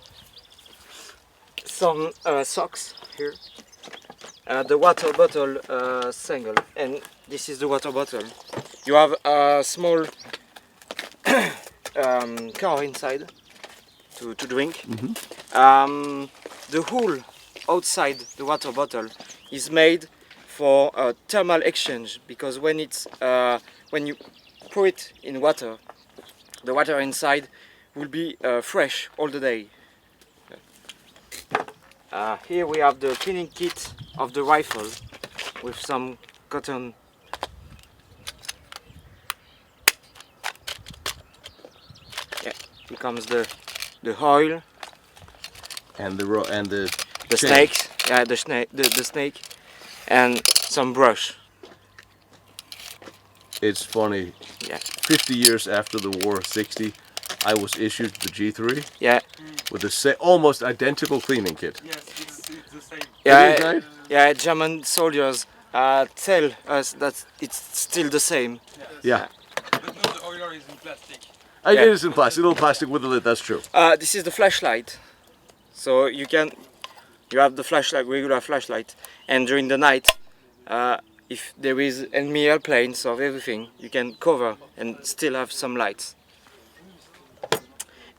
some socks here, the water bottle single, and this is the water bottle. You have a small car inside to drink. Mm-hmm. The hole outside the water bottle is made for thermal exchange, because when you pour it in water, the water inside will be fresh all the day. Here we have the cleaning kit of the rifle with some cotton. Yeah, here comes the oil and the snakes. Yeah, the snake, and some brush. It's funny. Yeah. 50 years after the war, 60, I was issued the G3. Yeah. With the almost identical cleaning kit. Yes, it's the same. Yeah, yeah. German soldiers tell us that it's still the same. Yeah. But no, the oiler is in plastic. It is in plastic, a little plastic with a lid, that's true. This is the flashlight. So you have the flashlight, regular flashlight, and during the night, if there is enemy airplanes or everything, you can cover and still have some lights.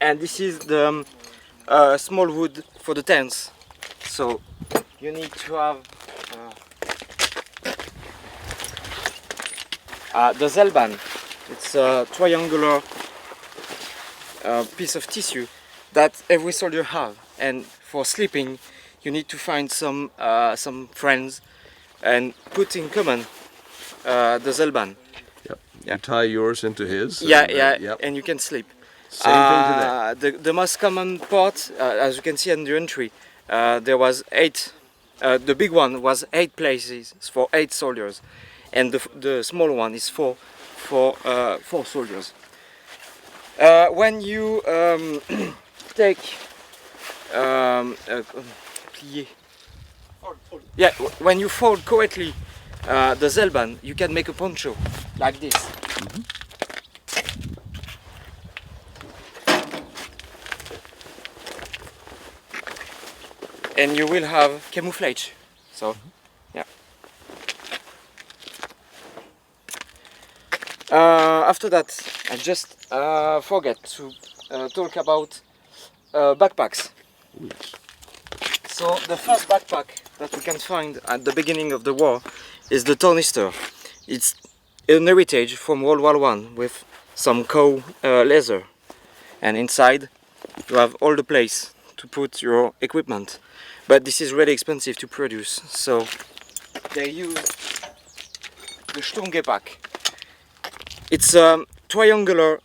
And this is the small wood for the tents. So you need to have The Zelban, it's a triangular piece of tissue that every soldier have, and for sleeping you need to find some friends and put in common the Zelban. Yep. Yeah. You tie yours into his. Yeah, and, yeah, Yep. and you can sleep. Same thing today. The most common part, as you can see on the entry, there was 8. The big one was 8 places for 8 soldiers, and the small one is 4 for 4 soldiers. When you take plier. Yeah, when you fold correctly the Zelban, you can make a poncho like this. And you will have camouflage. So, yeah. After that, I just forget to talk about backpacks. So the first backpack that we can find at the beginning of the war is the tornister. It's an heritage from World War I with some cow leather, and inside you have all the place to put your equipment. But this is really expensive to produce, so they use the Sturmgepäck. It's a triangular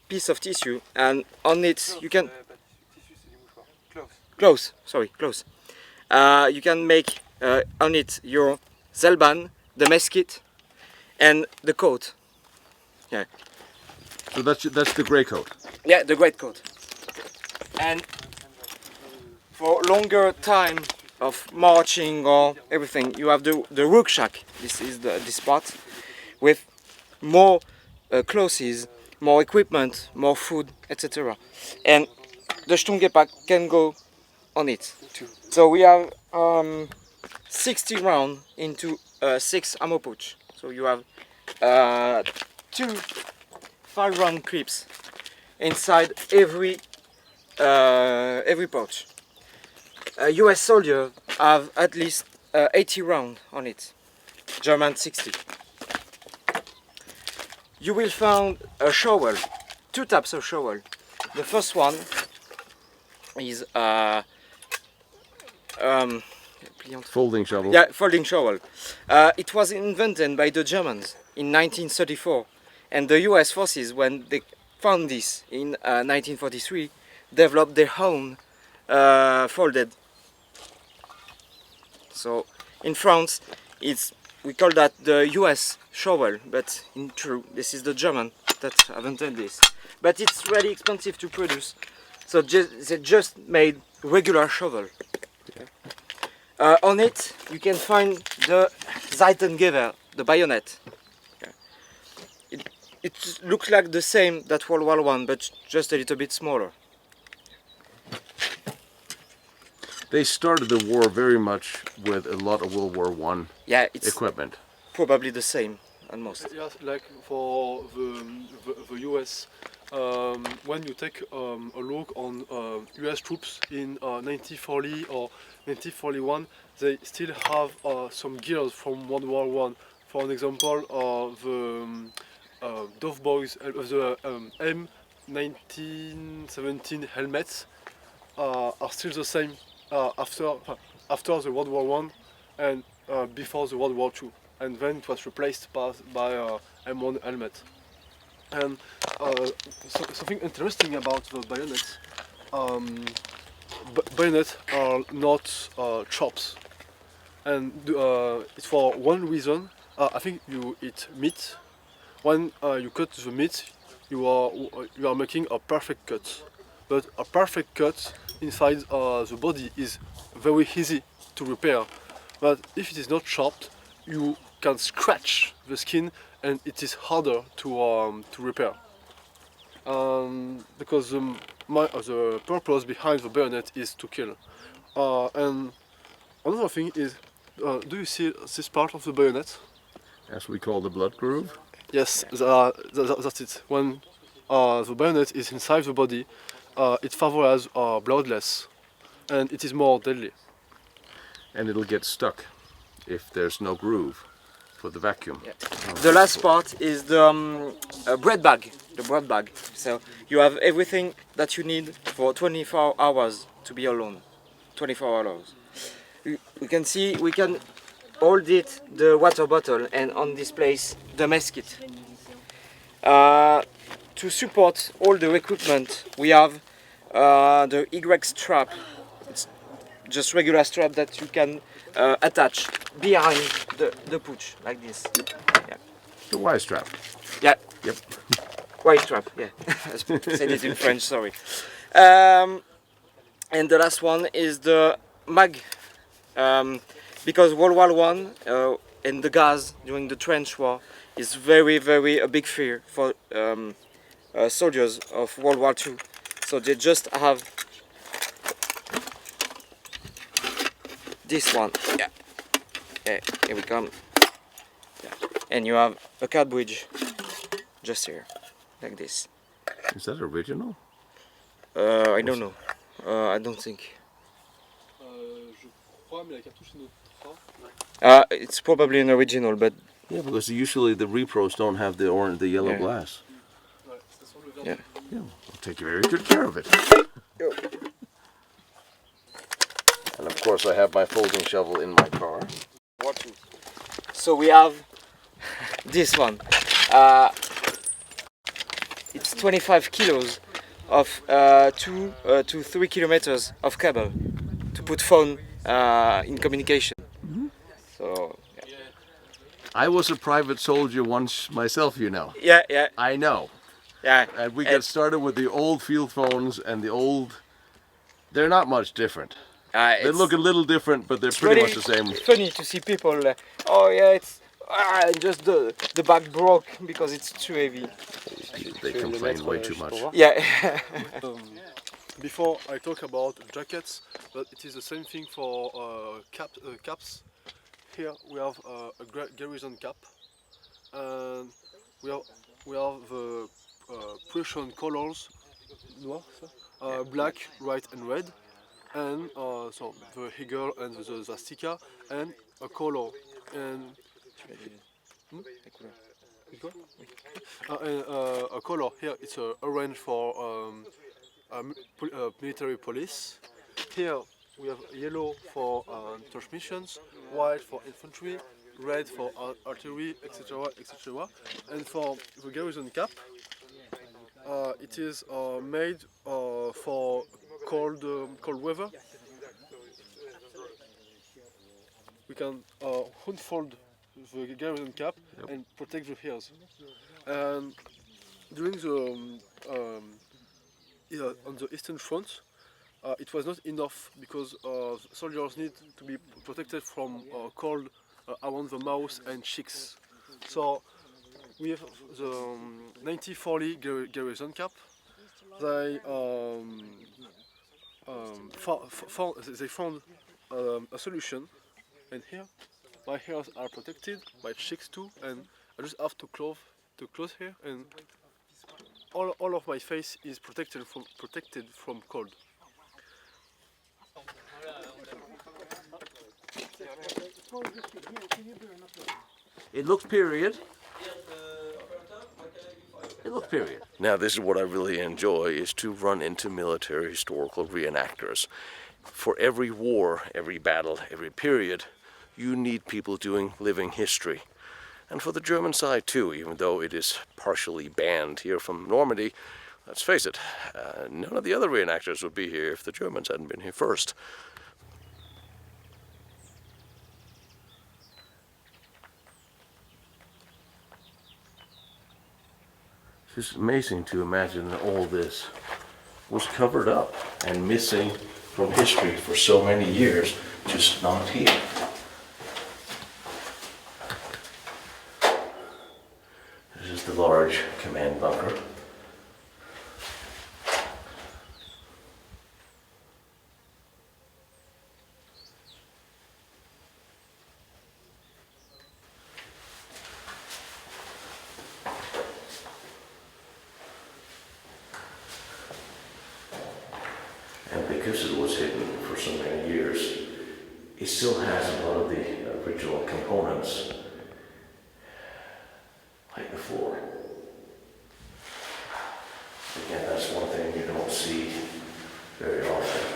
piece of tissue, and on it you can close. You can make on it your Zelban, the mess kit, and the coat. Yeah. So that's the grey coat. Yeah, the great coat. And for longer time of marching or everything, you have the rucksack. This is this part with more clothes, more equipment, more food, etc. And the Sturmgepäck can go on it. So we have 60 rounds into 6 ammo pouch. So you have 2 5-round clips inside every pouch. A US soldier have at least 80 rounds on it. German 60. You will find a shovel, 2 types of shovel. The first one is Folding shovel. yeah, folding shovel. It was invented by the Germans in 1934, and the US forces, when they found this in 1943, developed their own folded. So in France, we call that the US shovel, but in true, this is the German that invented this. But it's really expensive to produce, so they just made regular shovel. On it, you can find the Seitengewehr, the bayonet. It looks like the same that World War I, but just a little bit smaller. They started the war very much with a lot of World War I Yeah, it's equipment. probably the same almost. Yes, like for the US, when you take a look on US troops in 1940 or 1941, they still have some gears from World War I. For an example, the Dove Boys, the M1917 helmets are still the same after the World War I and before the World War II. And then it was replaced by M1 helmet. And something interesting about the bayonets, bayonets are not chops, and it's for one reason. I think you eat meat. When you cut the meat, you are making a perfect cut. But a perfect cut inside the body is very easy to repair. But if it is not chopped, you can scratch the skin and it is harder to repair. Because the purpose behind the bayonet is to kill. And another thing is, do you see this part of the bayonet? As we call the blood groove. Yes, that's it. When the bayonet is inside the body, it favors bloodless, and it is more deadly. And it'll get stuck if there's no groove for the vacuum. Yeah. The last part is the bread bag, the bread bag. So you have everything that you need for 24 hours to be alone. 24 hours. We can see, we can hold it, the water bottle, and on this place, the mess kit. To support all the equipment, we have the Y strap. It's just regular strap that you can attach behind the pooch, like this. Yeah. The Y strap. Yeah. Yep. Y strap, yeah. I said it in French, sorry. And the last one is the mag. Because World War One and the gas during the trench war is very, very a big fear for soldiers of World War Two. So they just have this one. Yeah. Yeah. Here we come. Yeah. And you have a cat bridge just here, like this. Is that original? I don't know. I don't think. Je crois, mais la cartouche est notre. It's probably an original, but Yeah, because usually the repros don't have the yellow Yeah. glass. Ouais, ça sent le Yeah. Yeah, I'll take very good care of it. And of course, I have my folding shovel in my car. So we have this one. It's 25 kilos of 2 to 3 kilometers of cable to put phone in communication. So I was a private soldier once myself, you know. yeah, yeah, I know. yeah. And we got started with the old field phones and the old... They're not much different. They look a little different, but they're pretty much the same. It's funny to see people. Oh yeah, it's just the back broke because it's too heavy. They complain way too much. Yeah. Before I talk about jackets, but it is the same thing for caps. Here we have a garrison cap, and we have the Prussian colors, noir, black, white, and red, and so the eagle and the swastika, and a color and. A color here, it's orange for military police. Here we have yellow for transmissions, white for infantry, red for artillery, etc., etc. And for the garrison cap, it is made for cold weather. We can unfold the garrison cap and protect the ears. And during the on the Eastern Front, it was not enough because soldiers need to be protected from cold around the mouth and cheeks. So we have the 1940 garrison cap. They found a solution, and here my hairs are protected, my cheeks too, and I just have to close here, and all of my face is protected from cold. It looks period. It looks period. Now this is what I really enjoy, is to run into military historical reenactors. For every war, every battle, every period, you need people doing living history. And for the German side too, even though it is partially banned here from Normandy, let's face it, none of the other reenactors would be here if the Germans hadn't been here first. It's just amazing to imagine that all this was covered up and missing from history for so many years, just not here. This is the large command bunker. And because it was hidden for so many years, it still has a lot of the original components. one thing you don't see very often.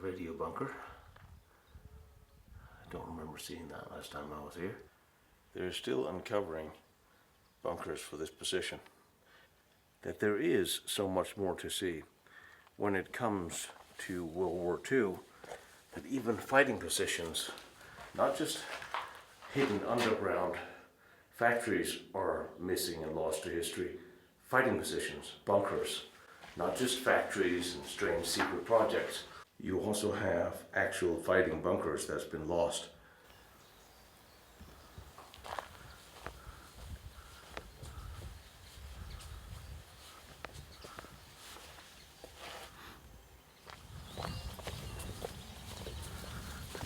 Radio bunker. I don't remember seeing that last time I was here. They're still uncovering bunkers for this position. That there is so much more to see when it comes to World War II, that even fighting positions, not just hidden underground factories, are missing and lost to history. Fighting positions, bunkers, not just factories and strange secret projects. You also have actual fighting bunkers that's been lost.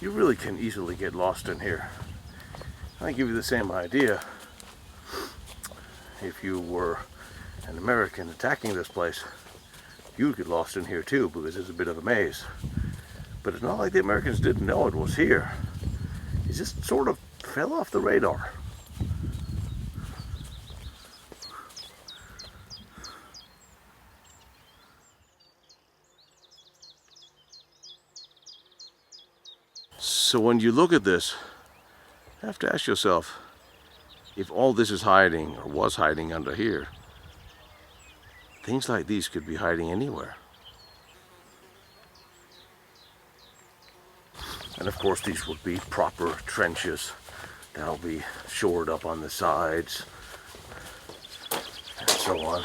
You really can easily get lost in here. I give you the same idea if you were an American attacking this place. You'd get lost in here too, because it's a bit of a maze. But it's not like the Americans didn't know it was here. It just sort of fell off the radar. So when you look at this, you have to ask yourself, if all this is hiding, or was hiding under here, things like these could be hiding anywhere. And of course these would be proper trenches that'll be shored up on the sides and so on,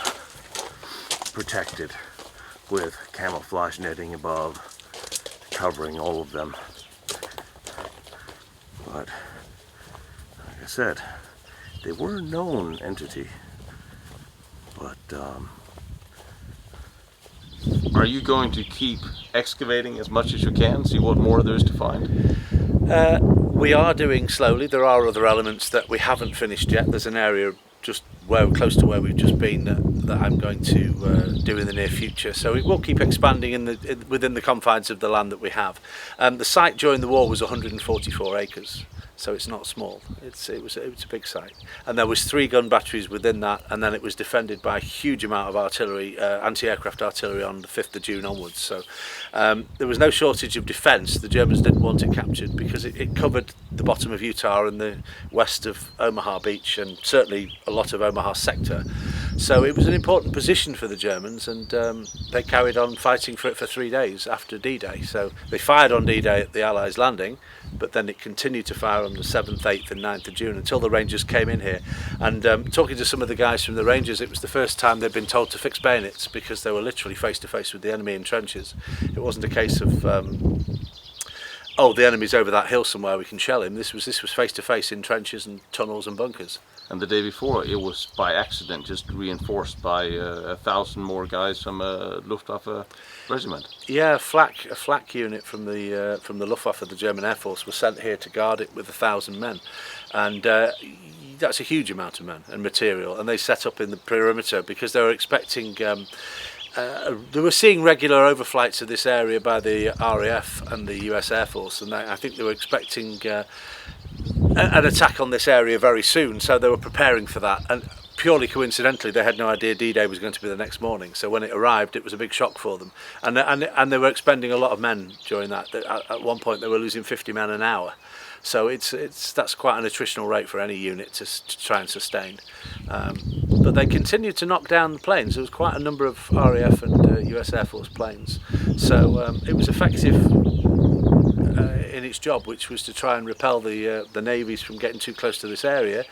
protected with camouflage netting above, covering all of them. But like I said, they were a known entity. But are you going to keep excavating as much as you can, see what more there is to find? We are doing slowly. There are other elements that we haven't finished yet. There's an area just close to where we've just been that I'm going to do in the near future. So it will keep expanding within the confines of the land that we have. The site during the war was 144 acres. So it's not small. It was a big site, and there was 3 gun batteries within that, and then it was defended by a huge amount of artillery, anti-aircraft artillery, on the 5th of June onwards. So there was no shortage of defence. The Germans didn't want it captured because it covered the bottom of Utah and the west of Omaha Beach, and certainly a lot of Omaha sector. So it was an important position for the Germans, and they carried on fighting for it for 3 days after D-Day. So they fired on D-Day at the Allies' landing, but then it continued to fire on the 7th, 8th and 9th of June until the Rangers came in here. And talking to some of the guys from the Rangers, it was the first time they'd been told to fix bayonets, because they were literally face to face with the enemy in trenches. It wasn't a case of oh, the enemy's over that hill somewhere, we can shell him. This was face to face in trenches and tunnels and bunkers. And the day before, it was by accident just reinforced by 1,000 more guys from a Luftwaffe regiment. Yeah, a flak unit from the Luftwaffe, the German Air Force, was sent here to guard it with 1,000 men, and that's a huge amount of men and material. And they set up in the perimeter because they were expecting. They were seeing regular overflights of this area by the RAF and the US Air Force, and I think they were expecting an attack on this area very soon, so they were preparing for that. And purely coincidentally, they had no idea D-Day was going to be the next morning. So when it arrived, it was a big shock for them, and they were expending a lot of men during that. At one point, they were losing 50 men an hour. So that's quite an attritional rate for any unit to try and sustain. But they continued to knock down the planes. There was quite a number of RAF and US Air Force planes. So it was effective in its job, which was to try and repel the navies from getting too close to this area,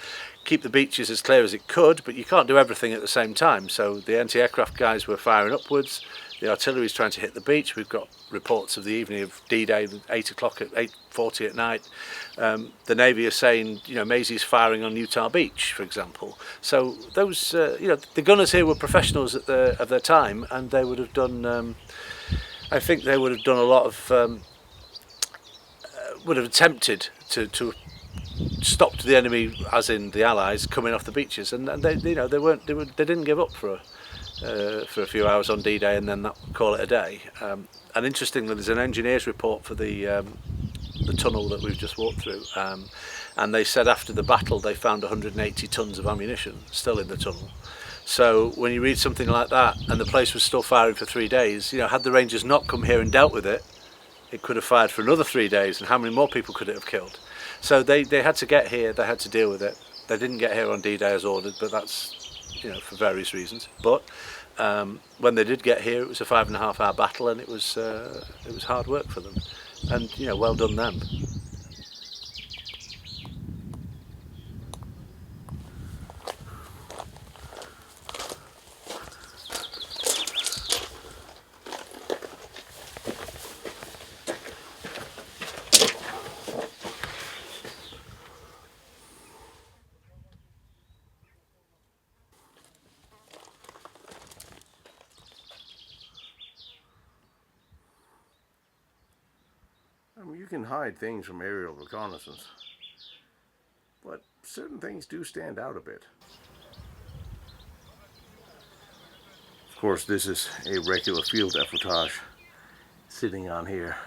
keep the beaches as clear as it could, but you can't do everything at the same time. So the anti-aircraft guys were firing upwards, the artillery's trying to hit the beach. We've got reports of the evening of D-Day, 8 o'clock at 8:40 at night. The Navy are saying, you know, Maisy's firing on Utah Beach, for example. So those, you know, the gunners here were professionals at of their time, and they would have done, I think they would have done a lot of, would have attempted to stop the enemy, as in the Allies, coming off the beaches, and they, you know, they didn't give up for a few hours on D-Day and then call it a day. And interestingly, there's an engineer's report for the tunnel that we've just walked through, and they said after the battle they found 180 tons of ammunition still in the tunnel. So when you read something like that, and the place was still firing for 3 days, you know, had the Rangers not come here and dealt with it, it could have fired for another 3 days, and how many more people could it have killed? So they had to get here, they had to deal with it. They didn't get here on D-Day as ordered, but that's, you know, for various reasons. But when they did get here, it was a 5.5 hour battle, and it was hard work for them. And, you know, well done them. I mean, you can hide things from aerial reconnaissance, but certain things do stand out a bit. Of course, this is a regular field effortage sitting on here.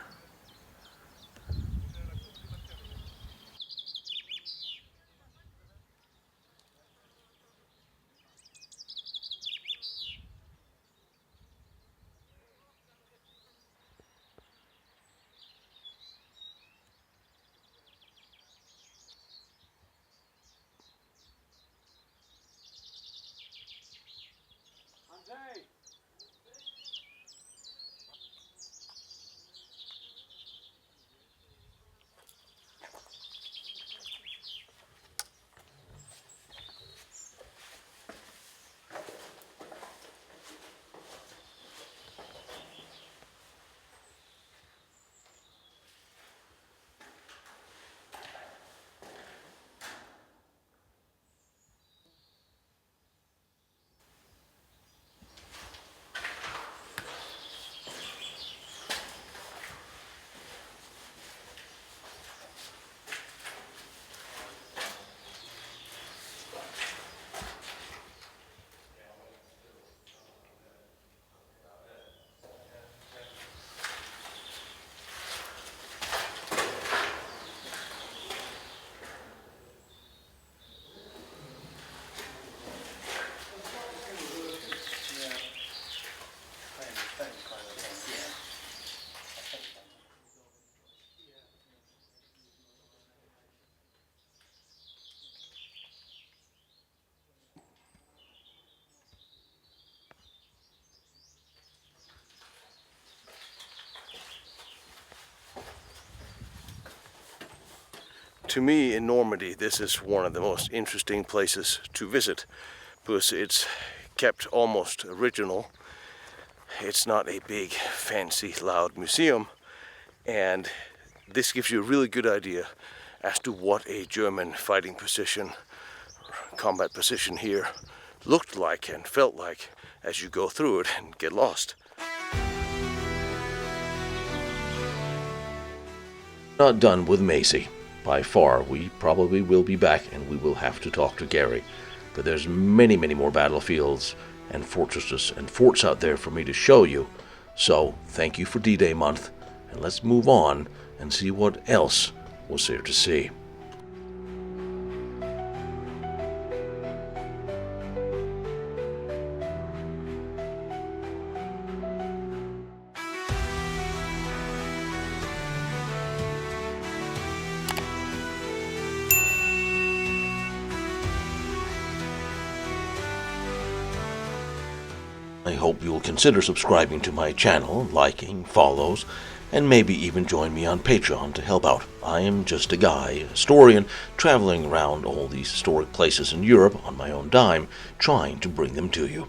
To me, in Normandy, this is one of the most interesting places to visit because it's kept almost original. It's not a big, fancy, loud museum, and this gives you a really good idea as to what a German fighting position, combat position here looked like and felt like as you go through it and get lost. Not done with Maisy. By far, we probably will be back and we will have to talk to Gary. But there's many, many more battlefields and fortresses and forts out there for me to show you. So, thank you for D-Day month, and let's move on and see what else was there to see. I hope you'll consider subscribing to my channel, liking, follows, and maybe even join me on Patreon to help out. I am just a guy, a historian, traveling around all these historic places in Europe on my own dime, trying to bring them to you.